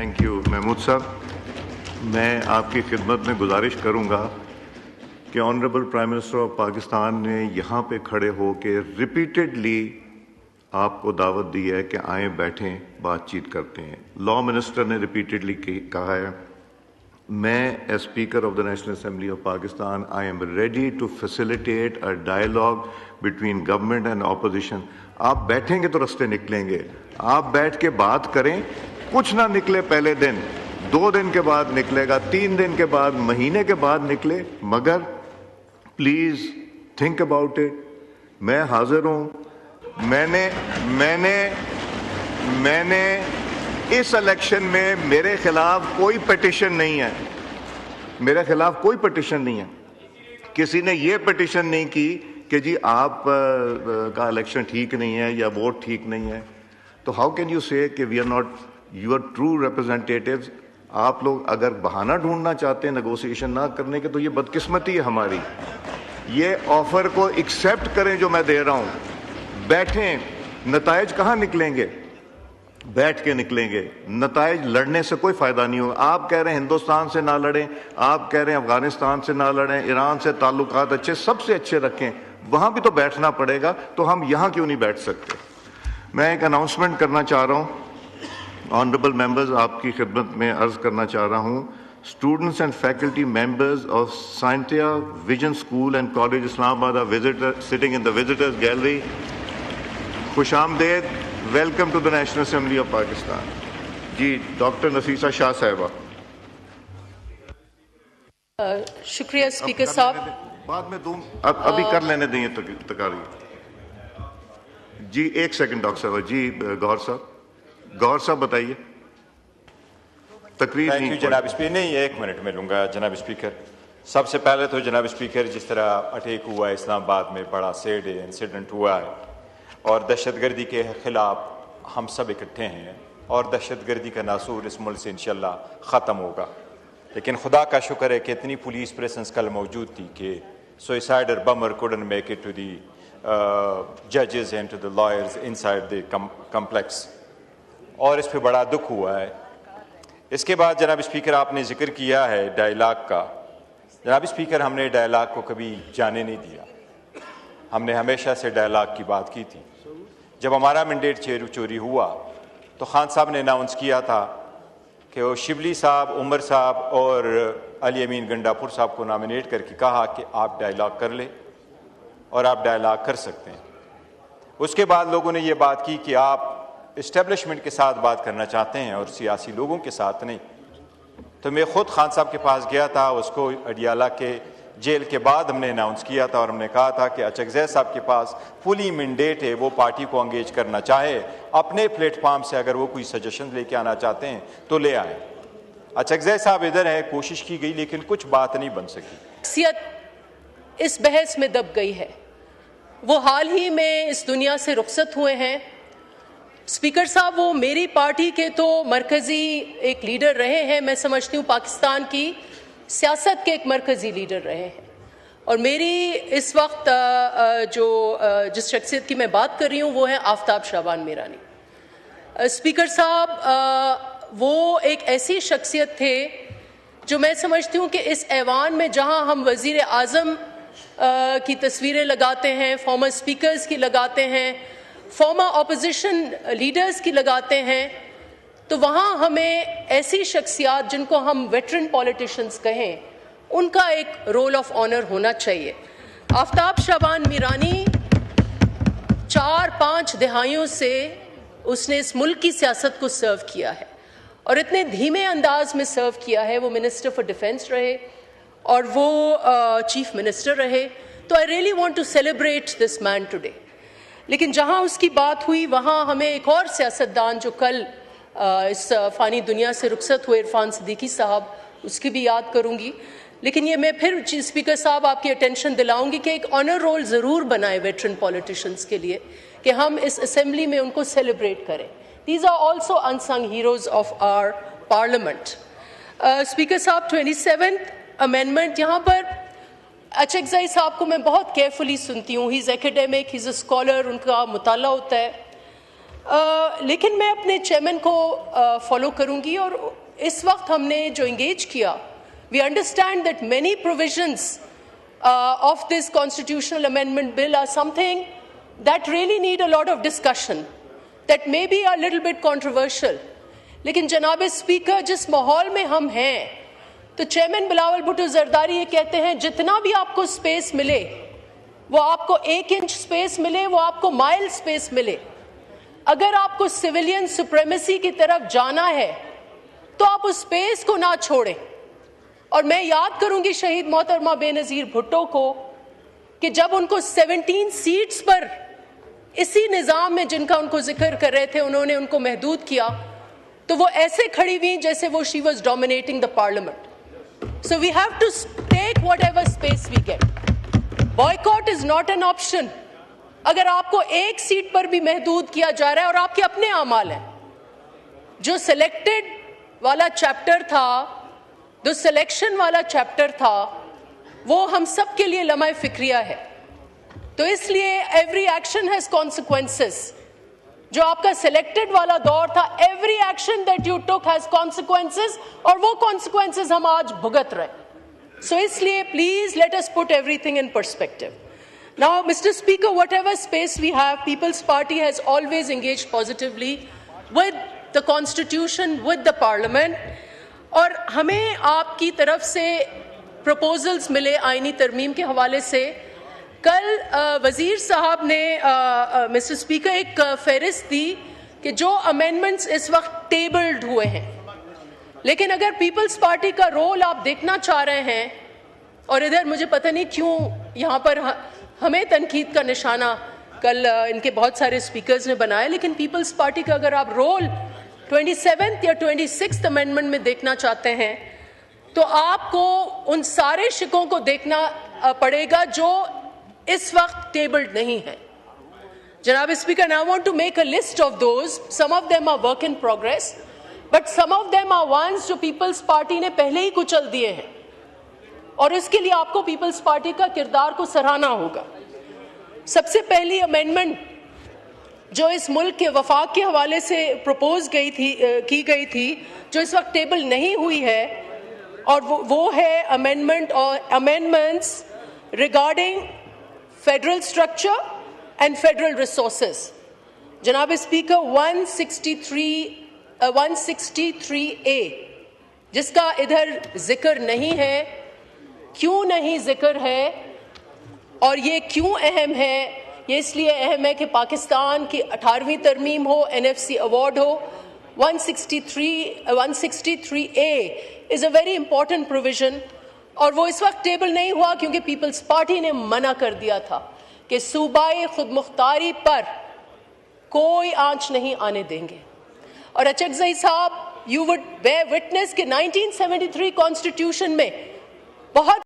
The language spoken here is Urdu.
تھینک یو محمود صاحب. میں آپ کی خدمت میں گزارش کروں گا کہ honourable prime minister of Pakistan نے یہاں پہ کھڑے ہو کے ریپیٹڈلی آپ کو دعوت دی ہے کہ آئیں بیٹھیں بات چیت کرتے ہیں. لا منسٹر نے ریپیٹڈلی کہا ہے میں as speaker of the national assembly of Pakistan I am ready to facilitate a dialogue between government and opposition. آپ بیٹھیں گے تو رستے نکلیں گے. آپ بیٹھ کے بات کریں, کچھ نہ نکلے پہلے دن, 2 دن کے بعد نکلے گا, 3 دن کے بعد, مہینے کے بعد نکلے, مگر پلیز تھنک اباؤٹ اٹ. میں حاضر ہوں. میں نے اس الیکشن میں میرے خلاف کوئی پٹیشن نہیں ہے. میرے خلاف کوئی پٹیشن نہیں ہے. کسی نے یہ پٹیشن نہیں کی کہ جی آپ کا الیکشن ٹھیک نہیں ہے یا ووٹ ٹھیک نہیں ہے. تو ہاؤ کین یو سے کہ we are not your true representatives. آپ لوگ اگر بہانہ ڈھونڈنا چاہتے ہیں نیگوسیشن نہ کرنے کے تو یہ بدقسمتی ہے ہماری. یہ آفر کو ایکسیپٹ کریں جو میں دے رہا ہوں. بیٹھیں. نتائج کہاں نکلیں گے؟ بیٹھ کے نکلیں گے. نتائج لڑنے سے کوئی فائدہ نہیں ہوگا. آپ کہہ رہے ہیں ہندوستان سے نہ لڑیں, آپ کہہ رہے ہیں افغانستان سے نہ لڑیں, ایران سے تعلقات سب سے اچھے رکھیں. وہاں بھی تو بیٹھنا پڑے گا, تو ہم یہاں کیوں نہیں بیٹھ سکتے؟ میں ایک اناؤنسمنٹ کرنا چاہ رہا ہوں. آنریبل ممبرز, آپ کی خدمت میں عرض کرنا چاہ رہا ہوں. Students and faculty members of Scientia Vision School and College Islamabad visitor sitting in the visitors gallery, خوش آمدید. Welcome to the national assembly of Pakistan. جی ڈاکٹر نفیسہ شاہ صاحبہ. شکریہ اسپیکر صاحب. بعد میں دوں, ابھی کر لینے دیں تقاریر. جی ایک سیکنڈ ڈاکٹر صاحب. جی گوہر صاحب بتائیے. تقریر نہیں جناب اسپیکر. نہیں, 1 منٹ میں لوں گا جناب اسپیکر. سب سے پہلے تو جناب اسپیکر, جس طرح اٹیک ہوا ہے اسلام آباد میں, بڑا سیڈ انسیڈنٹ ہوا ہے, اور دہشت گردی کے خلاف ہم سب اکٹھے ہیں, اور دہشت گردی کا ناسور اس ملک سے انشاءاللہ ختم ہوگا. لیکن خدا کا شکر ہے کہ اتنی پولیس پریزنس کل موجود تھی کہ سوئسائڈر بمر couldn't make it to the judges and to the lawyers inside the complex, اور اس پہ بڑا دکھ ہوا ہے. اس کے بعد جناب اسپیکر آپ نے ذکر کیا ہے ڈائلاگ کا. جناب اسپیکر, ہم نے ڈائلاگ کو کبھی جانے نہیں دیا. ہم نے ہمیشہ سے ڈائلاگ کی بات کی تھی. جب ہمارا مینڈیٹ چوری ہوا تو خان صاحب نے اناؤنس کیا تھا کہ وہ شبلی صاحب, عمر صاحب اور علی امین گنڈاپور صاحب کو نامینیٹ کر کے کہا کہ آپ ڈائلاگ کر لیں, اور آپ ڈائلاگ کر سکتے ہیں. اس کے بعد لوگوں نے یہ بات کی کہ آپ اسٹیبلشمنٹ کے ساتھ بات کرنا چاہتے ہیں اور سیاسی لوگوں کے ساتھ نہیں. تو میں خود خان صاحب کے پاس گیا تھا. اس کو اڈیالہ کے جیل کے بعد ہم نے اناؤنس کیا تھا, اور ہم نے کہا تھا کہ اچکزئی صاحب کے پاس فلی مینڈیٹ ہے, وہ پارٹی کو انگیج کرنا چاہے اپنے پلیٹ فارم سے, اگر وہ کوئی سجیشن لے کے آنا چاہتے ہیں تو لے آئیں. اچکزئی صاحب ادھر ہے, کوشش کی گئی لیکن کچھ بات نہیں بن سکی. شخصیت اس بحث میں دب گئی ہے. وہ حال ہی میں اس دنیا سے رخصت ہوئے ہیں. اسپیکر صاحب, وہ میری پارٹی کے تو مرکزی ایک لیڈر رہے ہیں. میں سمجھتی ہوں پاکستان کی سیاست کے ایک مرکزی لیڈر رہے ہیں. اور میری اس وقت جس شخصیت کی میں بات کر رہی ہوں وہ ہے آفتاب شعبان میرانی. اسپیکر صاحب, وہ ایک ایسی شخصیت تھے جو میں سمجھتی ہوں کہ اس ایوان میں جہاں ہم وزیر اعظم کی تصویریں لگاتے ہیں, فارمر اسپیکرز کی لگاتے ہیں, فارمر اپوزیشن لیڈرز کی لگاتے ہیں, تو وہاں ہمیں ایسی شخصیات جن کو ہم ویٹرن پولیٹیشنز کہیں, ان کا ایک رول آف آنر ہونا چاہیے. آفتاب شعبان میرانی 4-5 دہائیوں سے اس نے اس ملک کی سیاست کو سرو کیا ہے, اور اتنے دھیمے انداز میں سرو کیا ہے. وہ منسٹر فار ڈیفنس رہے اور وہ چیف منسٹر رہے. تو I really want to celebrate this man today. لیکن جہاں اس کی بات ہوئی وہاں ہمیں ایک اور سیاستدان جو کل اس فانی دنیا سے رخصت ہوئے, عرفان صدیقی صاحب, اس کی بھی یاد کروں گی. لیکن یہ میں پھر اسپیکر صاحب آپ کی اٹینشن دلاؤں گی کہ ایک آنر رول ضرور بنائے ویٹرن پولیٹیشینز کے لیے, کہ ہم اس اسمبلی میں ان کو سیلیبریٹ کریں. These are also unsung heroes of our parliament. Speaker صاحب, 27th امینڈمنٹ, یہاں پر اچکزئی صاحب کو میں بہت کیئرفلی سنتی ہوں. ہی از ایکیڈیمک, ہی از اے اسکالر, ان کا مطالعہ ہوتا ہے. لیکن میں اپنے چیئرمین کو فالو کروں گی. اور اس وقت ہم نے جو انگیج کیا, we understand that many provisions of this constitutional amendment bill are something that really need a lot of discussion, that may be a little bit controversial. لیکن جناب اسپیکر, جس ماحول میں ہم ہیں تو چیئرمین بلاول بھٹو زرداری یہ کہتے ہیں جتنا بھی آپ کو سپیس ملے, وہ آپ کو 1 انچ سپیس ملے, وہ آپ کو مائل سپیس ملے, اگر آپ کو سویلین سپریمیسی کی طرف جانا ہے تو آپ اس سپیس کو نہ چھوڑیں. اور میں یاد کروں گی شہید محترمہ بے نظیر بھٹو کو کہ جب ان کو 17 سیٹس پر اسی نظام میں جن کا ان کو ذکر کر رہے تھے انہوں نے ان کو محدود کیا, تو وہ ایسے کھڑی ہوئی جیسے وہ she was dominating the parliament. So we have to take whatever space we get. Boycott is not an option. اگر آپ کو 1 سیٹ پر بھی محدود کیا جا رہا ہے اور آپ کے اپنے اعمال ہیں, جو سلیکٹڈ والا چیپٹر تھا, جو سلیکشن والا چیپٹر تھا, وہ ہم سب کے لیے لمحہ فکریہ ہے. تو اس لیے ایوری ایکشن ہیز کانسیکوینسز. جو آپ کا سلیکٹڈ والا دور تھا, every action that you tick has consequences, اور وہ کانسیکوینسز ہم آج بھگت رہے. سو اس لیے please late us put everything in perspective. Now, Mr. Speaker, whatever space we have, People's Party has always engaged positively with the Constitution, with the Parliament. اور ہمیں آپ کی طرف سے پروپوزلز ملے آئینی ترمیم کے حوالے سے. کل وزیر صاحب نے مسٹر اسپیکر ایک فہرست دی کہ جو امینڈمنٹس اس وقت ٹیبلڈ ہوئے ہیں, لیکن اگر پیپلز پارٹی کا رول آپ دیکھنا چاہ رہے ہیں, اور ادھر مجھے پتہ نہیں کیوں یہاں پر ہمیں تنقید کا نشانہ کل ان کے بہت سارے اسپیکرز نے بنایا, لیکن پیپلز پارٹی کا اگر آپ رول 27th یا 26th امینڈمنٹ میں دیکھنا چاہتے ہیں تو آپ کو ان سارے شکوں کو دیکھنا پڑے گا جو اس وقت ٹیبلڈ نہیں ہے. جناب speaker, I want to make a list of those. Some of them are work in progress, but some of them are ones جو پیپلز پارٹی نے پہلے ہی کچل دیے ہیں, اور اس کے لیے آپ کو پیپلز پارٹی کا کردار کو سراہنا ہوگا. سب سے پہلی امینڈمنٹ جو اس ملک کے وفاق کے حوالے سے پروپوز کی گئی تھی, جو اس وقت ٹیبل نہیں ہوئی ہے, اور وہ ہے amendments regarding federal structure and federal resources. جناب اسپیکر, 163A جس کا ادھر ذکر نہیں ہے. کیوں نہیں ذکر ہے, اور یہ کیوں اہم ہے؟ یہ اس لیے اہم ہے کہ پاکستان کی 18ویں ترمیم ہو, NFC award who. 163A is a very important provision, اور وہ اس وقت ٹیبل نہیں ہوا کیونکہ پیپلز پارٹی نے منع کر دیا تھا کہ صوبائی خود مختاری پر کوئی آنچ نہیں آنے دیں گے. اور اچکزئی صاحب, you would bear witness کہ 1973 کانسٹیٹیوشن میں بہت